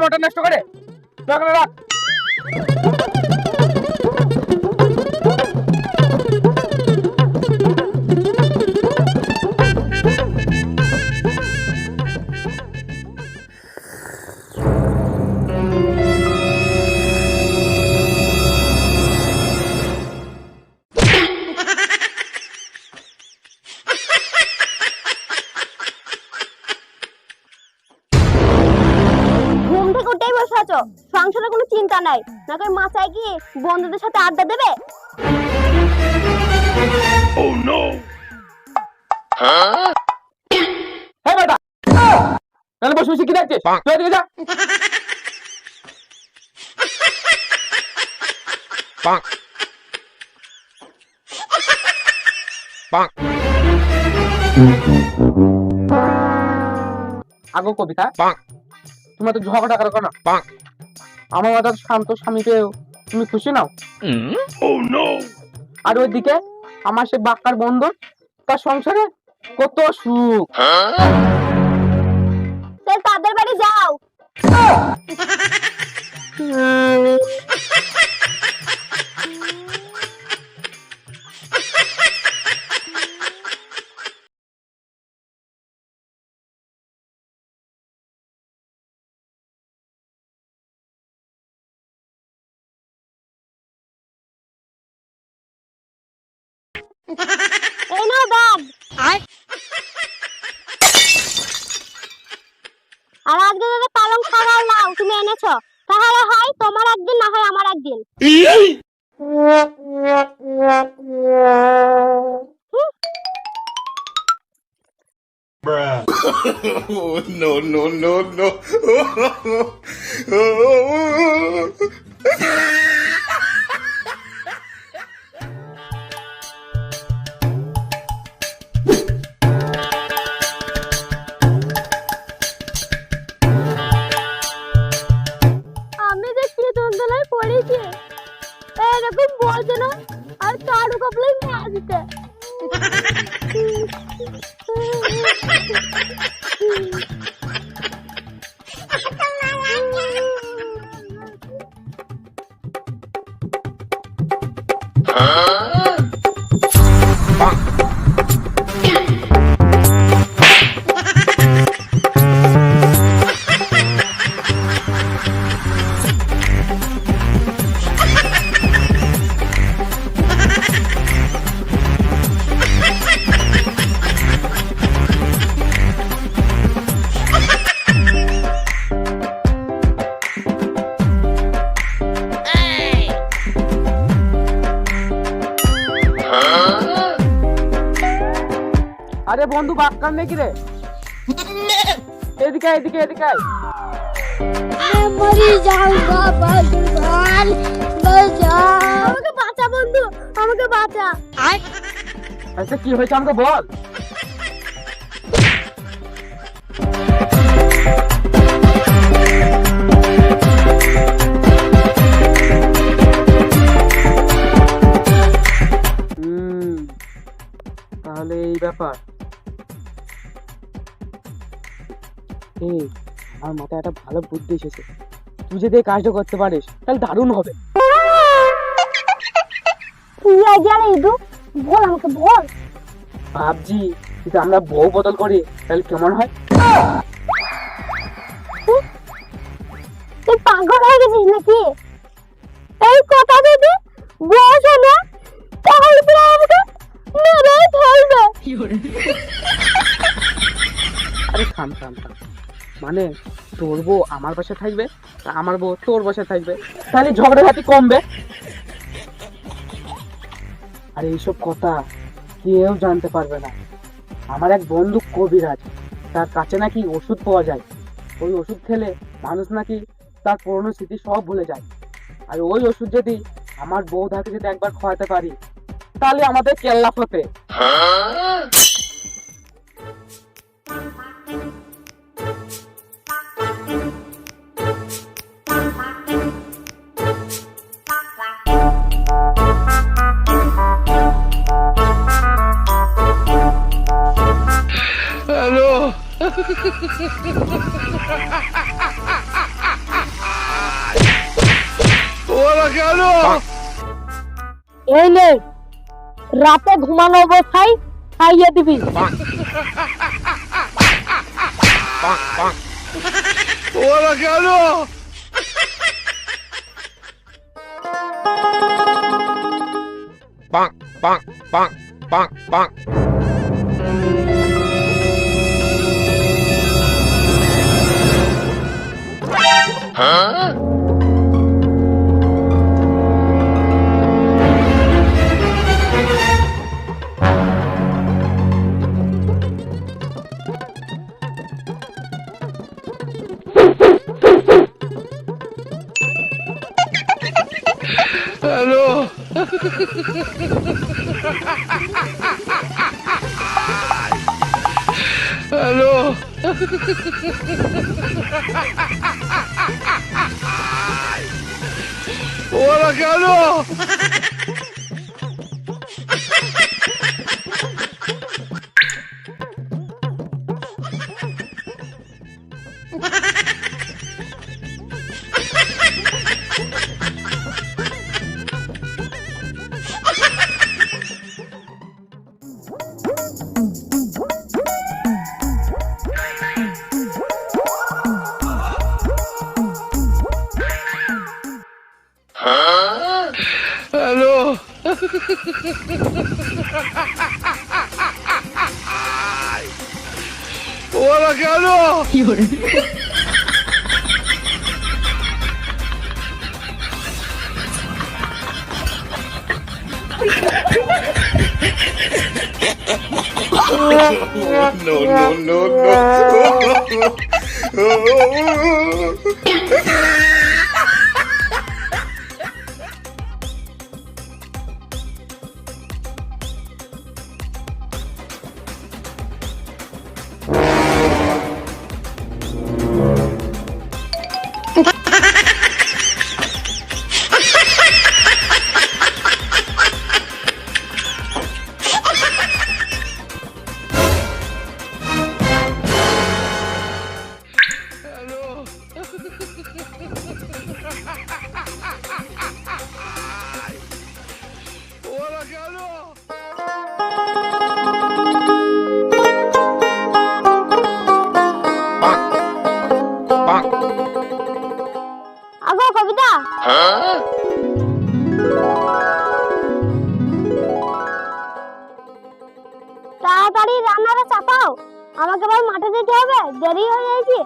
সময়টা নষ্ট করে রাখ রাখ। সংসারে কোনো চিন্তা নাই, নাকি মাথায় কি বন্ধুদের সাথে আড্ডা দেবে? Oh no! হে বেটা, তাহলে বসে বসে কি দেখছিস? তুই এদিকে যা। পাক পাক আগো কবিতা পাক। তুমি তো ঝগড়া করো না পাক। আমার মাথা শান্ত স্বামী পেয়েও তুমি খুশি নাও? Oh no! আর ওইদিকে আমার সে বাক্কার বন্ধু, তার সংসারে কত সুখ। তাদের বাড়ি যাও। এই নাও ব্যাগ। আর আজকে যদি পালং শাক আর লাউ তুমি এনেছো, তাহলে হয় তোমার একদিন, না হয় আমার একদিন। Oh, no, no, no, no. আমি যে কি দ্বন্দ্বলায় পড়েছি, এরকম বলছে না আর কারু কপলাই মার দিতে। আরে বন্ধু বাক্কার নাকি রে? এদিকে এদিকে এদিকে। মরি যাওগা ভগবান, বাঁচাও আমাকে, বাঁচা বন্ধু, আমাকে বাঁচা। আচ্ছা কি হয়েছে আমাকে বল। তাহলে এই ব্যাপার। আমার মাথায় একটা ভালো বুদ্ধি এসেছে, তুই যদি এই কাজটা করতে পারিস তাহলে দারুণ হবে। কি আইডিয়া রে ইদু, বল আমাকে বল। ভাবছি যদি আমরা বউ বদল করি তাহলে কেমন হয়? তুই পাগল হয়ে গেছিস নাকি? এই কথা যদি বউ শোনে তাহলে পুরো আমাকে মেরে ফেলবে। আরে থাম থাম থাম, মানে তোর বউ আমার বাসায় থাকবে, আমার বউ তোর বাসায় থাকবে, তাহলে ঝগড়াঝাটি কমবে। আর এইসব কথা কেউ জানতে পারবে না। আমার এক বন্ধু কবিরাজ, তার কাছে নাকি ওষুধ পাওয়া যায়। ওই ওষুধ খেলে মানুষ নাকি তার পুরনো স্মৃতি সব ভুলে যায়। আর ওই ওষুধ যদি আমার বউধাকে যদি একবার খাওয়াতে পারি তাহলে আমাদের কেল্লা ফতে। Hello. এই নে, রাতে ঘুমানো অবস্থায় খাইয়ে দিবি। No. আগো কবিতা, তাড়াতাড়ি রান্নাটা চাপাও, আমাকে এবার মাঠে যেতে হবে, দেরি হয়ে যাচ্ছে।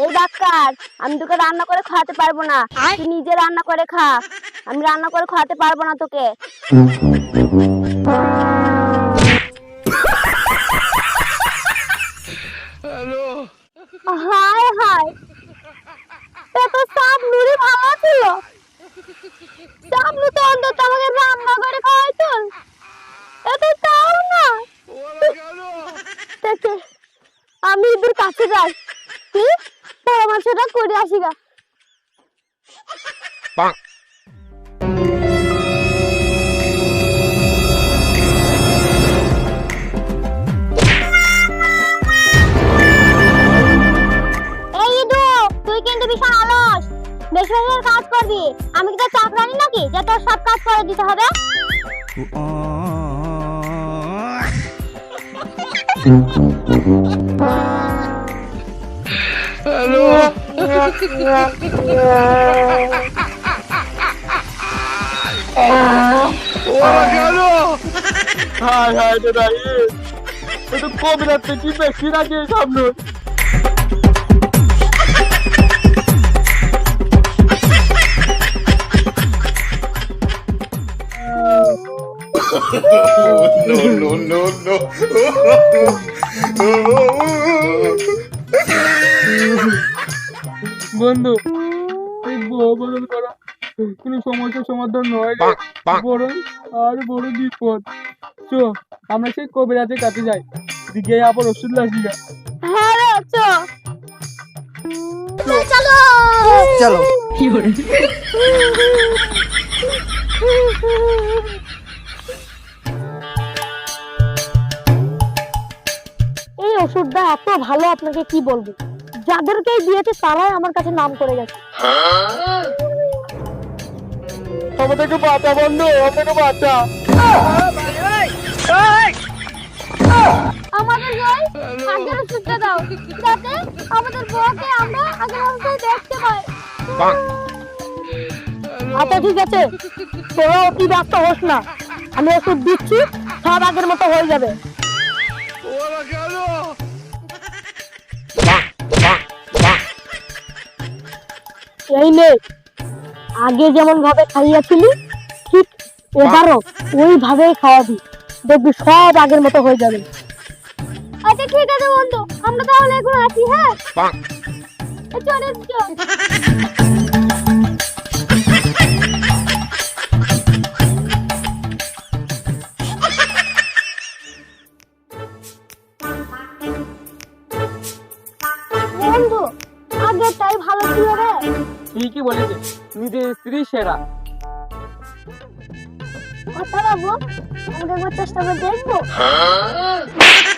এই ডাক্তার, আমি তোকে রান্না করে খাওয়াতে পারবো না, তুই নিজে রান্না করে খা। আমি রান্না করে খাওয়াতে পারবো না তোকে। হায় হায়, এত সাবলুরি ভালো ছিল, সাবলু তো অন্তত আমাকে রান্না করে খাওয়াইতো, এত তাও না। দেখে আমি এদের কাছে যাই, তুই পরামর্শটা করে আসি গা। তুই কিন্তু ভীষণ অলস, বেশি বেশি কাজ করবি। আমি কি তোর চাকরানি নাকি যে তোর সব কাজ করে দিতে হবে? হ্যালো, হায় হায় রে ভাই, এ তো কবিরাজ থেকে বেশি লাগে সামনে। No. বন্ধু, এই বদল করা কোনো সমস্যার সমাধান নয় রে, বরং আর বড় বিপদ। চো, আমরা সেই কবিরাজের কাছে যাই, দিকে আবার ওষুধ লাগিয়ে। হ্যাঁ রে, চো চলো চলো। এই ওষুধটা এত ভালো, আপনাকে কি বলবো। যাদেরকেই দিয়েছে তারাই আমার কাছে নাম করে গেছে। আমাদেরকে বাঁচা বন্ধু, আমাদেরকে বাঁচা। আমাদের ওই আগের ওষুধটা দাও, যাতে আমাদের বউকে আমরা আগের অবস্থায় দেখতে পাই। আচ্ছা ঠিক আছে, তোরা অতি ব্যস্ত হোস না, আমি ওষুধ দিচ্ছি, সব আগের মতো হয়ে যাবে। এই নে, আগে যেমন ভাবে খাইয়াছিলি ঠিক এবারও ওইভাবেই খাওয়াবি, দেখবি সব আগের মতো হয়ে যাবে। আচ্ছা ঠিক আছে বন্ধু, আমরা তাহলে এখন আসি। হ্যাঁ চলে চল। বন্ধু, আগেরটাই ভালো ছিল রে। ঠিকই বলেছিস, নিজের স্ত্রী সেরা। কথা বাবু, আমাকে একবার চেষ্টা করে দেখবো। Huh?